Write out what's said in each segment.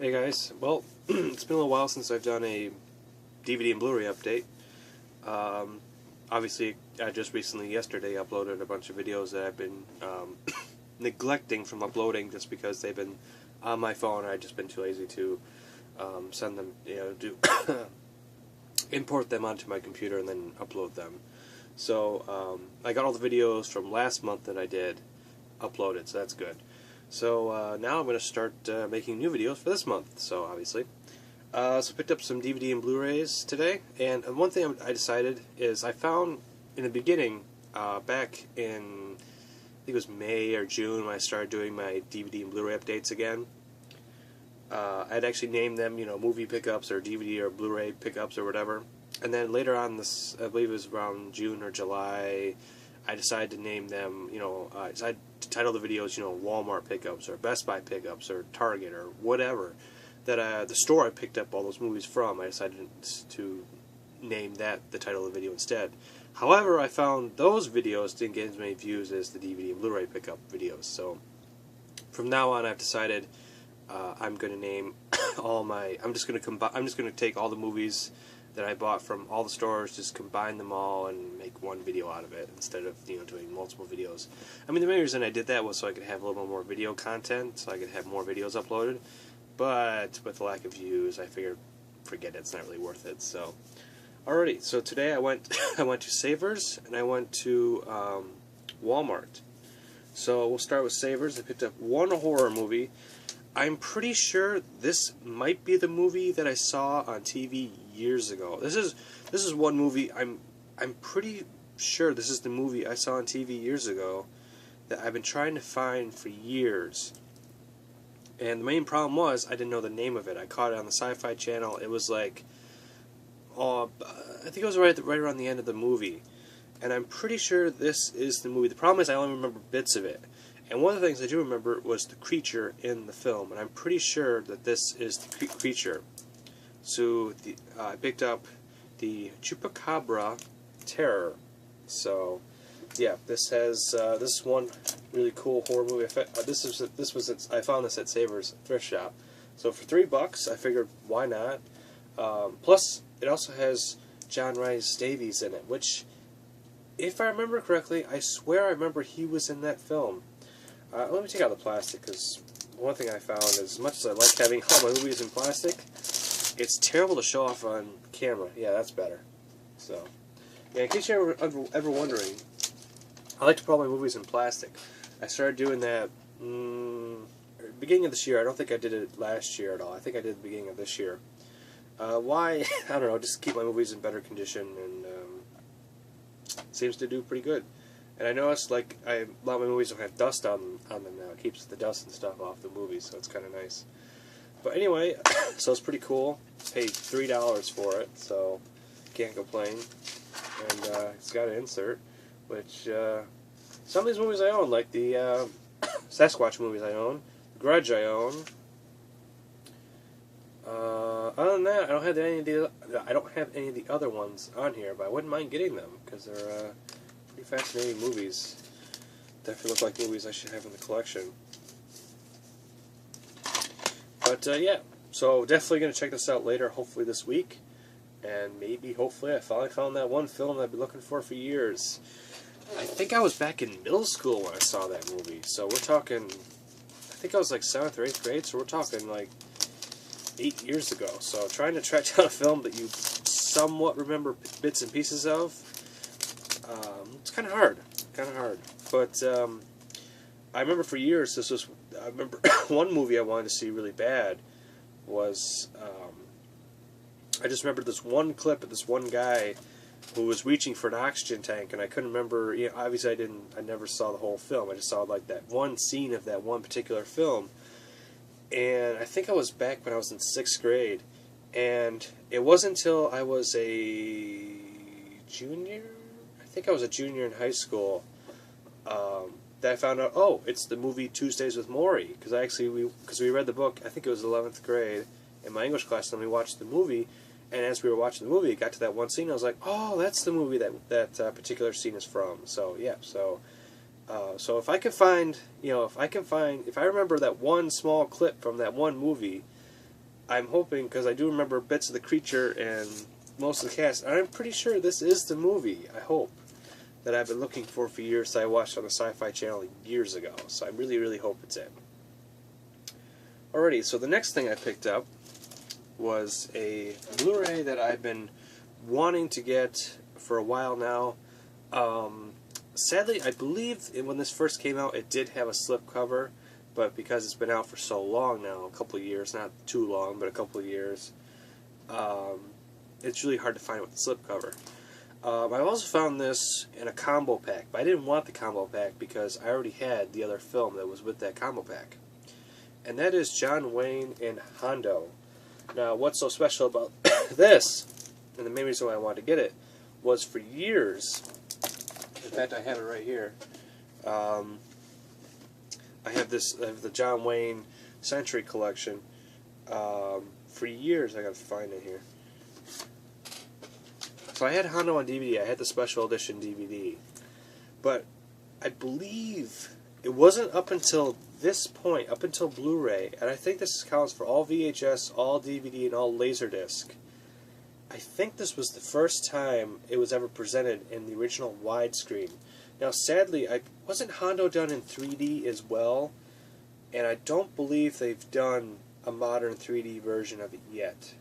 Hey guys, well, it's been a little while since I've done a DVD and Blu-ray update. Obviously, I just recently, yesterday, uploaded a bunch of videos that I've been neglecting from uploading just because they've been on my phone and I've just been too lazy to send them, import them onto my computer and then upload them. So, I got all the videos from last month that I did uploaded, so that's good. So now I'm going to start making new videos for this month, so obviously. So I picked up some DVD and Blu-rays today, and one thing I decided is I found in the beginning, back in, I think it was May or June when I started doing my DVD and Blu-ray updates again, I'd actually named them, movie pickups or DVD or Blu-ray pickups or whatever. And then later on this, I believe it was around June or July, I decided to name them, I decided to title the videos, Walmart pickups or Best Buy pickups or Target or whatever. That the store I picked up all those movies from, I decided to name that the title of the video instead. However, I found those videos didn't get as many views as the DVD and Blu-ray pickup videos. So from now on, I've decided I'm going to name all my. I'm just going to take all the movies that I bought from all the stores, just combine them all and make one video out of it instead of doing multiple videos. I mean, the main reason I did that was so I could have a little bit more video content, so I could have more videos uploaded. But with the lack of views, I figured, forget it, it's not really worth it. So, alrighty. So today I went to Savers and I went to Walmart. So we'll start with Savers. I picked up one horror movie. I'm pretty sure this might be the movie that I saw on TV years ago. This is one movie I'm pretty sure this is the movie I saw on TV years ago that I've been trying to find for years. And the main problem was I didn't know the name of it. I caught it on the Sci-Fi Channel. It was like, I think it was right around the end of the movie. And I'm pretty sure this is the movie. The problem is I only remember bits of it. And one of the things I do remember was the creature in the film, and I'm pretty sure that this is the creature. So I picked up the Chupacabra Terror. So yeah, this is one really cool horror movie. I found this at Savers thrift shop. So for $3, I figured why not. Plus, it also has John Rhys Davies in it, which, if I remember correctly, I swear I remember he was in that film. Let me take out the plastic, because one thing I found is, as much as I like having all my movies in plastic, it's terrible to show off on camera. Yeah, that's better. So, yeah, in case you're ever wondering, I like to put all my movies in plastic. I started doing that beginning of this year. I don't think I did it last year at all. I think I did the beginning of this year. Why? I don't know. Just keep my movies in better condition, and seems to do pretty good. And I noticed, a lot of my movies don't have dust on them now. It keeps the dust and stuff off the movies, so it's kind of nice. But anyway, so it's pretty cool. Paid $3 for it, so can't complain. And it's got an insert, which some of these movies I own, like the Sasquatch movies I own, Grudge I own. Other than that, I don't have any of the other ones on here, but I wouldn't mind getting them because they're pretty fascinating movies. Definitely look like movies I should have in the collection. But yeah, so definitely going to check this out later, hopefully this week. And maybe, hopefully, I finally found that one film that I've been looking for years. I think I was back in middle school when I saw that movie. So we're talking, I think I was like 7th or 8th grade, so we're talking like 8 years ago. So trying to track down a film that you somewhat remember bits and pieces of, it's kind of hard. But I remember for years, I remember one movie I wanted to see really bad was, I just remember this one clip of this one guy who was reaching for an oxygen tank, and I couldn't remember, obviously I never saw the whole film. I just saw like that one scene of that one particular film. And I think I was back when I was in 6th grade, and it wasn't until I was a junior, I think I was a junior in high school, that I found out, oh, it's the movie Tuesdays with Morrie, because we read the book, I think it was 11th grade, in my English class, and we watched the movie, and as we were watching the movie, it got to that one scene, I was like, oh, that's the movie that particular scene is from. So, yeah, so if I could find, if I remember that one small clip from that one movie, I'm hoping, because I do remember bits of the creature and most of the cast, and I'm pretty sure this is the movie, I hope, that I've been looking for years, that I watched on the Sci-Fi Channel years ago. So I really, really hope it's it. Alrighty, so the next thing I picked up was a Blu-ray that I've been wanting to get for a while now. Sadly, I believe when this first came out, it did have a slipcover, but because it's been out for so long now, a couple of years, not too long, but a couple of years, it's really hard to find it with the slipcover. I've also found this in a combo pack, but I didn't want the combo pack because I already had the other film that was with that combo pack. And that is John Wayne and Hondo. Now, what's so special about this, and the main reason why I wanted to get it, was for years, in fact I have it right here, I have the John Wayne Century Collection. For years, I gotta find it here. So I had Hondo on DVD, I had the special edition DVD, but I believe it wasn't up until this point, up until Blu-ray, and I think this counts for all VHS, all DVD, and all Laserdisc. I think this was the first time it was ever presented in the original widescreen. Now, sadly, wasn't Hondo done in 3D as well? And I don't believe they've done a modern 3D version of it yet.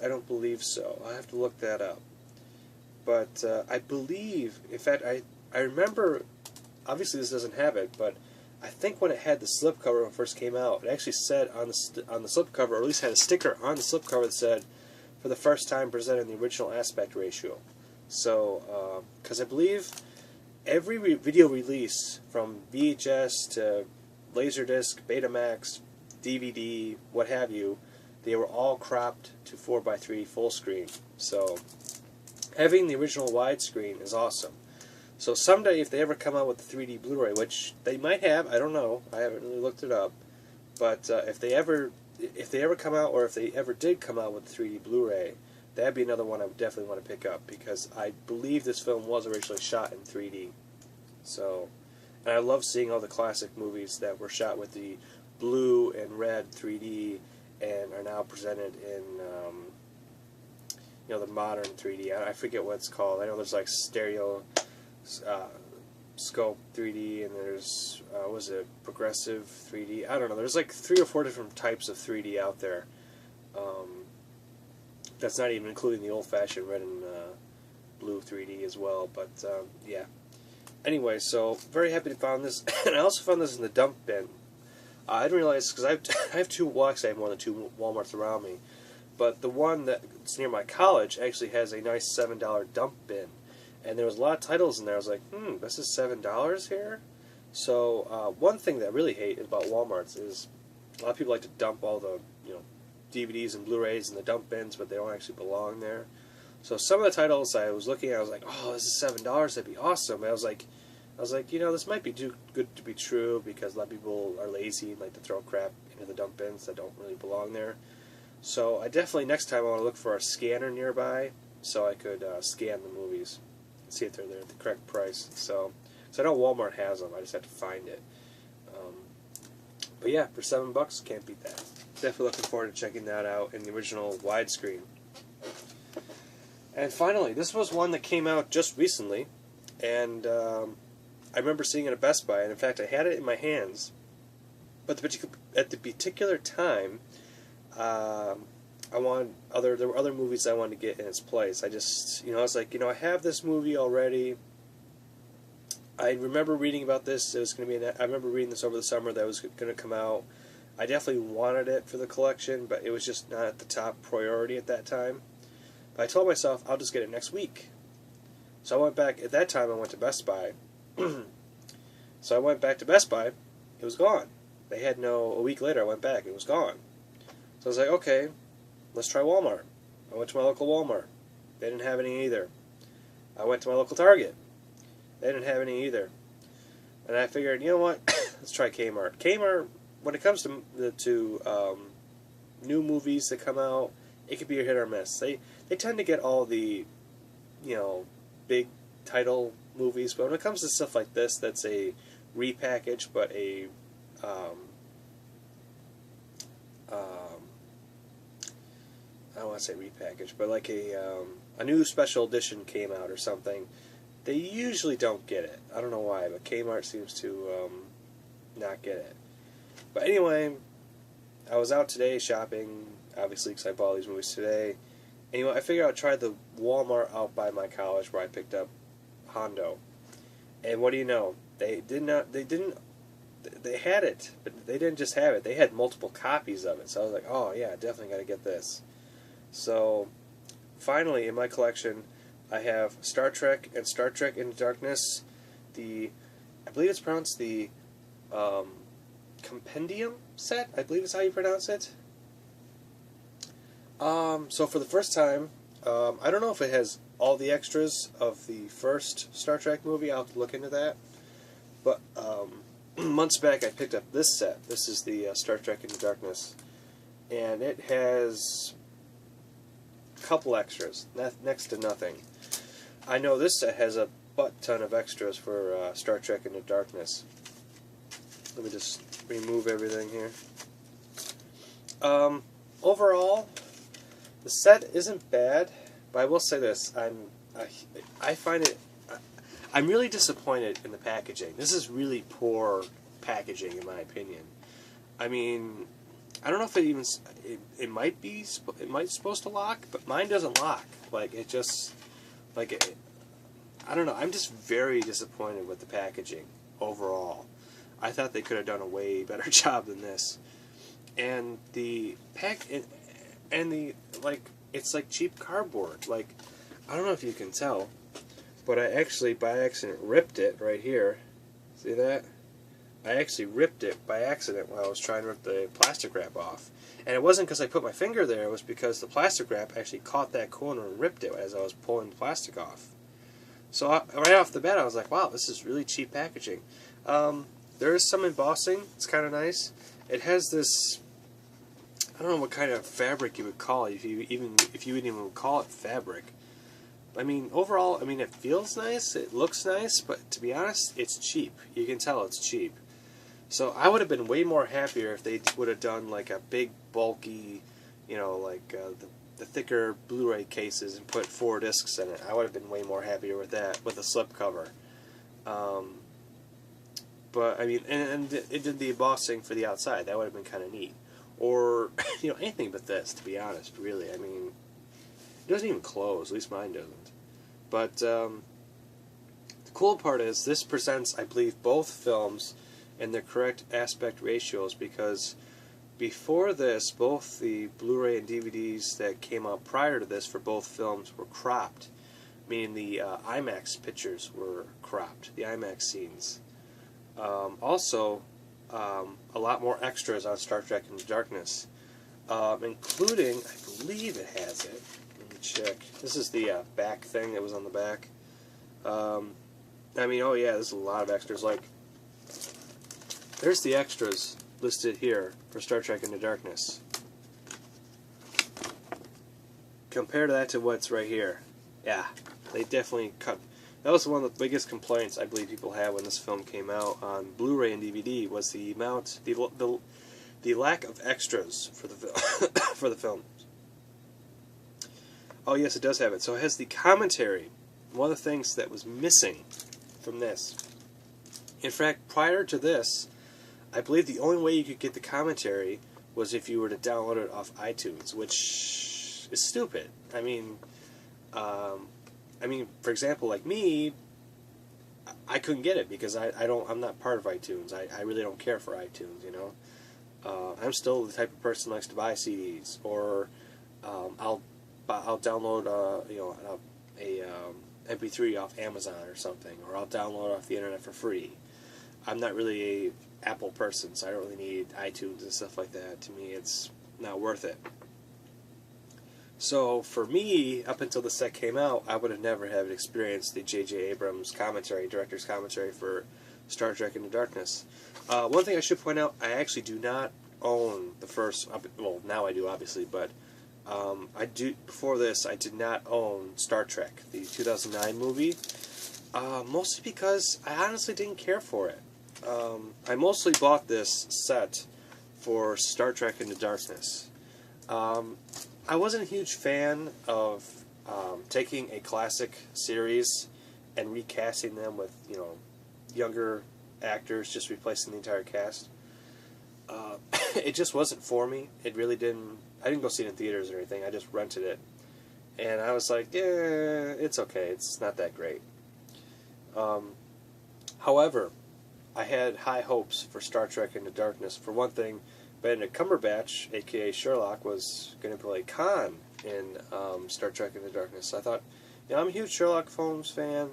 I don't believe so. I'll have to look that up. But I believe, in fact, I remember, obviously this doesn't have it, but I think when it had the slipcover when it first came out, it actually said on the slipcover, or at least had a sticker on the slipcover that said, for the first time presented in the original aspect ratio. So, because I believe every video release, from VHS to Laserdisc, Betamax, DVD, what have you, they were all cropped to 4:3 full screen. So, having the original widescreen is awesome. So someday, if they ever come out with the 3D Blu-ray, which they might have, I don't know, I haven't really looked it up, but if they ever come out, or if they ever did come out with the 3D Blu-ray, that'd be another one I would definitely want to pick up, because I believe this film was originally shot in 3D. So, and I love seeing all the classic movies that were shot with the blue and red 3D and are now presented in the modern 3D. I forget what it's called. I know there's like stereo scope 3D, and there's was it progressive 3D? I don't know. There's like 3 or 4 different types of 3D out there. That's not even including the old-fashioned red and blue 3D as well. But yeah. Anyway, so very happy to find this, and I also found this in the dump bin. I didn't realize, because I have two. Well, actually, I have more than 2 WalMarts around me. But the one that's near my college actually has a nice $7 dump bin. And there was a lot of titles in there. I was like, this is $7 here? So, one thing that I really hate about Walmart's is a lot of people like to dump all the, DVDs and Blu-rays in the dump bins, but they don't actually belong there. So some of the titles I was looking at, I was like, oh, this is $7, that'd be awesome. And I was like, this might be too good to be true, because a lot of people are lazy and like to throw crap into the dump bins that don't really belong there. So I definitely, next time, I want to look for a scanner nearby so I could scan the movies and see if they're there at the correct price. So I know Walmart has them, I just have to find it. But yeah, for $7, can't beat that. Definitely looking forward to checking that out in the original widescreen. And finally, this was one that came out just recently, and I remember seeing it at Best Buy, and in fact I had it in my hands, but at the particular time, there were other movies I wanted to get in its place. I just, I was like, I have this movie already. I remember reading about this. It was going to be. I remember reading this over the summer that it was going to come out. I definitely wanted it for the collection, but it was just not at the top priority at that time. But I told myself I'll just get it next week. So I went back. At that time, I went to Best Buy. So I went back to Best Buy. It was gone. They had a week later, I went back. It was gone. So I was like, okay, let's try Walmart. I went to my local Walmart. They didn't have any either. I went to my local Target. They didn't have any either. And I figured, you know what? Let's try Kmart. Kmart, when it comes to new movies that come out, it could be a hit or miss. They tend to get all the, big title movies, but when it comes to stuff like this, that's a repackage, but a want to say repackaged, but like a new special edition came out or something, they usually don't get it. I don't know why, but Kmart seems to not get it. But anyway, I was out today shopping, obviously, because I bought these movies today. Anyway, I figured I'd try the Walmart out by my college where I picked up Hondo. And what do you know? They had it, but they didn't just have it. They had multiple copies of it. So I was like, oh yeah, definitely got to get this. So finally, in my collection, I have Star Trek and Star Trek Into Darkness. I believe it's pronounced the Compendium set. I believe is how you pronounce it. So for the first time, I don't know if it has all the extras of the first Star Trek movie. I'll have to look into that. But months back, I picked up this set. This is the Star Trek Into Darkness, and it has a couple extras, next to nothing. I know this set has a butt ton of extras for Star Trek Into Darkness. Let me just remove everything here. Overall, the set isn't bad, but I will say this: I find it. I'm really disappointed in the packaging. This is really poor packaging, in my opinion. I mean, I don't know if it might be supposed to lock, but mine doesn't lock. Like it just, I don't know. I'm just very disappointed with the packaging overall. I thought they could have done a way better job than this. And the it's like cheap cardboard. Like, I don't know if you can tell, but I actually, by accident, ripped it right here. See that? I actually ripped it by accident while I was trying to rip the plastic wrap off. And it wasn't because I put my finger there, it was because the plastic wrap actually caught that corner and ripped it as I was pulling the plastic off. So right off the bat, I was like, wow, this is really cheap packaging. There is some embossing. It's kind of nice. It has this, I don't know what kind of fabric you would call it, if you would even call it fabric. I mean, overall, I mean, it feels nice, it looks nice, but to be honest, it's cheap. You can tell it's cheap. So I would have been way more happier if they would have done like a big, bulky, you know, like the thicker Blu-ray cases and put 4 discs in it. I would have been way more happier with that, with a slipcover. But, I mean, and it did the embossing for the outside. That would have been kind of neat. Or, you know, anything but this, to be honest, really. I mean, it doesn't even close, at least mine doesn't. But the cool part is this presents, I believe, both films in their correct aspect ratios, because before this, both the Blu-ray and DVDs that came out prior to this for both films were cropped, meaning the IMAX pictures were cropped, the IMAX scenes. Also, a lot more extras on Star Trek Into Darkness, including, I believe it has it. Check. This is the back thing that was on the back. I mean, oh yeah, there's a lot of extras. Like, there's the extras listed here for Star Trek Into Darkness. Compare that to what's right here. Yeah, they definitely cut. That was one of the biggest complaints I believe people had when this film came out on Blu-ray and DVD, was the amount, the lack of extras for the for the film. Oh yes, it does have it. So it has the commentary. One of the things that was missing from this. In fact, prior to this, I believe the only way you could get the commentary was if you were to download it off iTunes, which is stupid. I mean, for example, like me, I couldn't get it because I'm not part of iTunes. I really don't care for iTunes, you know. I'm still the type of person who likes to buy CDs, or I'll download a MP3 off Amazon or something, or I'll download off the internet for free. I'm not really a Apple person, so I don't really need iTunes and stuff like that. To me, it's not worth it. So for me, up until the set came out, I would have never have experienced the J.J. Abrams commentary, director's commentary for Star Trek Into Darkness. One thing I should point out, I actually do not own the first, well, now I do obviously, but before this, I did not own Star Trek, the 2009 movie, mostly because I honestly didn't care for it. I mostly bought this set for Star Trek Into Darkness. I wasn't a huge fan of taking a classic series and recasting them with, you know, younger actors, just replacing the entire cast. It just wasn't for me. It really didn't. I didn't go see it in theaters or anything. I just rented it, and I was like, yeah, it's okay. It's not that great. However, I had high hopes for Star Trek Into Darkness. For one thing, Benedict Cumberbatch, aka Sherlock, was going to play Khan in Star Trek Into Darkness. So I thought, you know, I'm a huge Sherlock Holmes fan.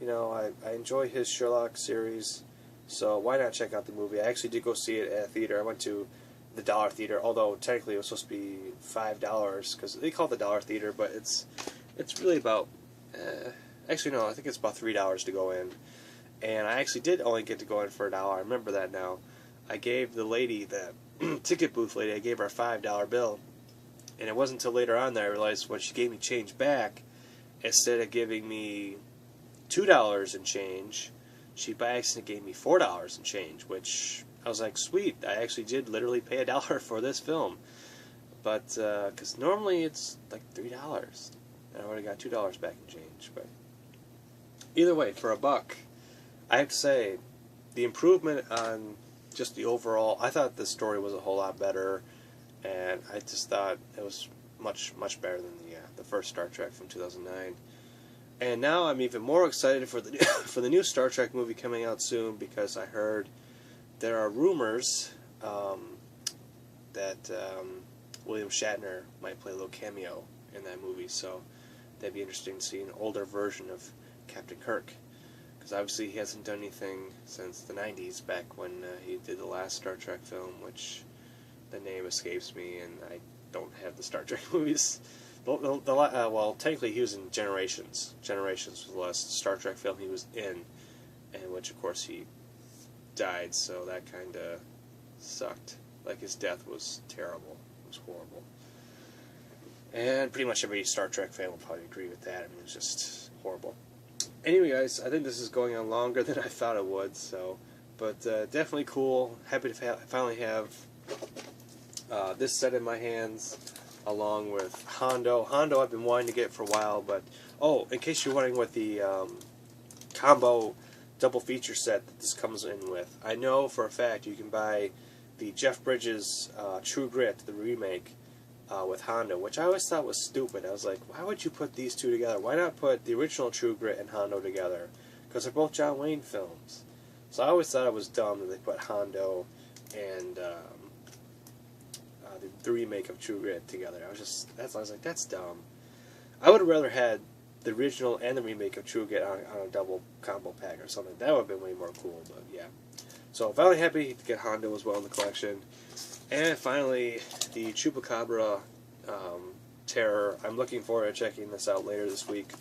You know, I enjoy his Sherlock series. So why not check out the movie? I actually did go see it at a theater. I went to the Dollar Theater, although technically it was supposed to be $5 because they call it the Dollar Theater, but it's really about actually no, I think it's about $3 to go in. And I actually did only get to go in for $1. I remember that now. I gave the lady, the ticket booth lady, I gave her a $5 bill, and it wasn't until later on that I realized when she gave me change back, instead of giving me $2 in change, she by accident gave me $4 in change, which I was like, sweet, I actually did literally pay $1 for this film. But, because normally it's like $3, and I already got $2 back in change. But either way, for $1, I have to say, the improvement on just the overall, I thought the story was a whole lot better, and I just thought it was much, much better than the first Star Trek from 2009. And now I'm even more excited for the for the new Star Trek movie coming out soon, because I heard there are rumors that William Shatner might play a little cameo in that movie, so that'd be interesting to see an older version of Captain Kirk, because obviously he hasn't done anything since the 90s, back when he did the last Star Trek film, which the name escapes me, and I don't have the Star Trek movies. Well, technically he was in Generations. Generations was the last Star Trek film he was in, and which, of course, he died, so that kind of sucked. Like, his death was terrible. It was horrible. And pretty much every Star Trek fan will probably agree with that. I mean, it was just horrible. Anyway, guys, I think this is going on longer than I thought it would, so... But definitely cool. Happy to finally have this set in my hands, along with Hondo. Hondo I've been wanting to get for a while, but... Oh, in case you're wondering what the combo double feature set that this comes in with, I know for a fact you can buy the Jeff Bridges True Grit, the remake, with Hondo, which I always thought was stupid. I was like, why would you put these two together? Why not put the original True Grit and Hondo together? Because they're both John Wayne films. So I always thought it was dumb that they put Hondo and the remake of True Grit together. I was like, that's dumb. I would have rather had the original and the remake of True Grit on a double combo pack or something. That would have been way more cool, but yeah. So finally happy to get Hondo as well in the collection. And finally, the Chupacabra Terror. I'm looking forward to checking this out later this week.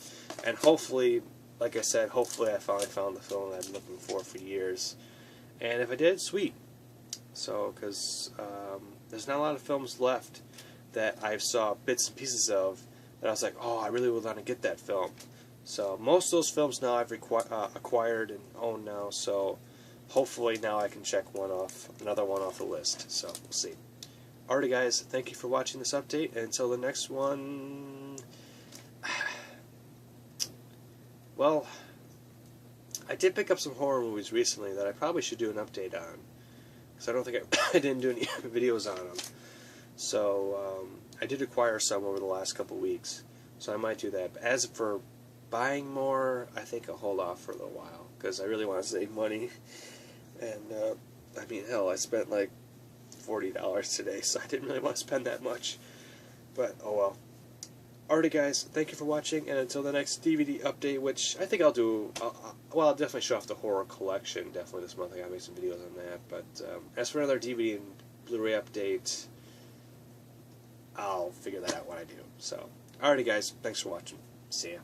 And hopefully, like I said, hopefully I finally found the film that I've been looking for years. And if I did, sweet. So, because there's not a lot of films left that I saw bits and pieces of that I was like, oh, I really would want to get that film. So, most of those films now I've acquired and own now, so hopefully now I can check another one off the list. So, we'll see. Alrighty, guys, thank you for watching this update, and until the next one... Well, I did pick up some horror movies recently that I probably should do an update on, because I don't think I didn't do any videos on them. So, I did acquire some over the last couple weeks, so I might do that. But as for buying more, I think I'll hold off for a little while, because I really want to save money. And, I mean, hell, I spent like $40 today, so I didn't really want to spend that much. But, oh well. Alrighty, guys, thank you for watching, and until the next DVD update, which I think I'll do, well, I'll definitely show off the horror collection, definitely this month. I gotta make some videos on that. But as for another DVD and Blu-ray update, I'll figure that out when I do. So, alrighty, guys, thanks for watching. See ya.